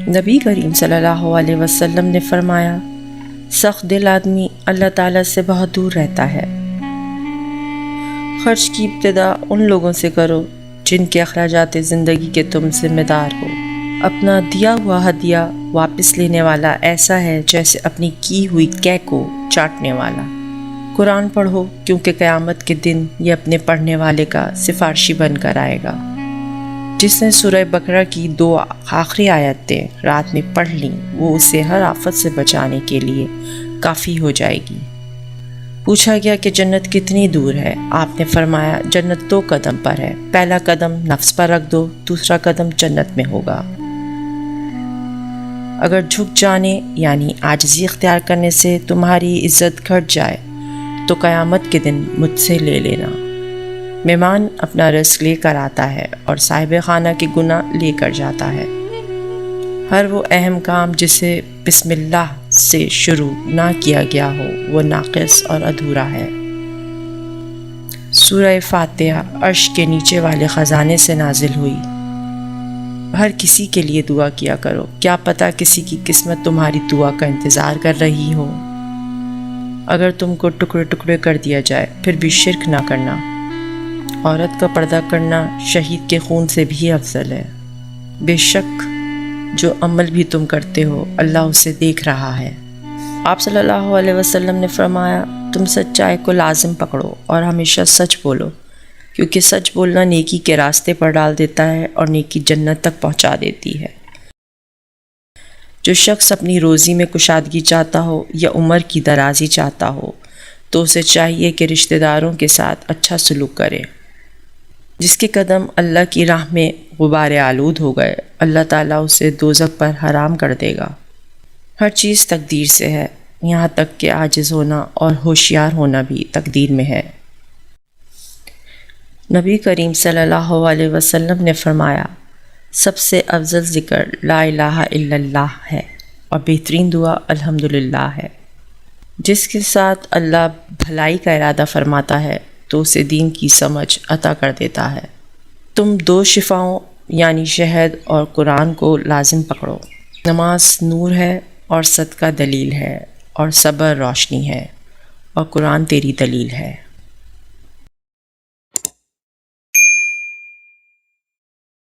نبی کریم صلی اللہ علیہ وسلم نے فرمایا، سخت دل آدمی اللہ تعالیٰ سے بہت دور رہتا ہے۔ خرچ کی ابتدا ان لوگوں سے کرو جن کے اخراجات زندگی کے تم ذمہ دار ہو۔ اپنا دیا ہوا ہدیہ واپس لینے والا ایسا ہے جیسے اپنی کی ہوئی کیک کو چاٹنے والا۔ قرآن پڑھو کیونکہ قیامت کے دن یہ اپنے پڑھنے والے کا سفارشی بن کر آئے گا۔ جس نے سورہ بقرہ کی 2 آخری آیتیں رات میں پڑھ لیں وہ اسے ہر آفت سے بچانے کے لیے کافی ہو جائے گی۔ پوچھا گیا کہ جنت کتنی دور ہے؟ آپ نے فرمایا، جنت 2 قدم پر ہے، پہلا قدم نفس پر رکھ دو، دوسرا قدم جنت میں ہوگا۔ اگر جھک جانے یعنی عاجزی اختیار کرنے سے تمہاری عزت گھٹ جائے تو قیامت کے دن مجھ سے لے لینا۔ مہمان اپنا رزق لے کر آتا ہے اور صاحب خانہ کے گناہ لے کر جاتا ہے۔ ہر وہ اہم کام جسے بسم اللہ سے شروع نہ کیا گیا ہو وہ ناقص اور ادھورا ہے۔ سورہ فاتحہ عرش کے نیچے والے خزانے سے نازل ہوئی۔ ہر کسی کے لیے دعا کیا کرو، کیا پتہ کسی کی قسمت تمہاری دعا کا انتظار کر رہی ہو۔ اگر تم کو ٹکڑے ٹکڑے کر دیا جائے پھر بھی شرک نہ کرنا۔ عورت کا پردہ کرنا شہید کے خون سے بھی افضل ہے۔ بے شک جو عمل بھی تم کرتے ہو اللہ اسے دیکھ رہا ہے۔ آپ صلی اللہ علیہ وسلم نے فرمایا، تم سچائی کو لازم پکڑو اور ہمیشہ سچ بولو، کیونکہ سچ بولنا نیکی کے راستے پر ڈال دیتا ہے اور نیکی جنت تک پہنچا دیتی ہے۔ جو شخص اپنی روزی میں کشادگی چاہتا ہو یا عمر کی درازی چاہتا ہو تو اسے چاہیے کہ رشتہ داروں کے ساتھ اچھا سلوک کرے۔ جس کے قدم اللہ کی راہ میں غبار آلود ہو گئے اللہ تعالیٰ اسے دوزخ پر حرام کر دے گا۔ ہر چیز تقدیر سے ہے، یہاں تک کہ عاجز ہونا اور ہوشیار ہونا بھی تقدیر میں ہے۔ نبی کریم صلی اللہ علیہ وسلم نے فرمایا، سب سے افضل ذکر لا الہ الا اللہ ہے اور بہترین دعا الحمدللہ ہے۔ جس کے ساتھ اللہ بھلائی کا ارادہ فرماتا ہے تو اسے دین کی سمجھ عطا کر دیتا ہے۔ تم 2 شفاؤں یعنی شہد اور قرآن کو لازم پکڑو۔ نماز نور ہے اور صدقہ دلیل ہے اور صبر روشنی ہے اور قرآن تیری دلیل ہے۔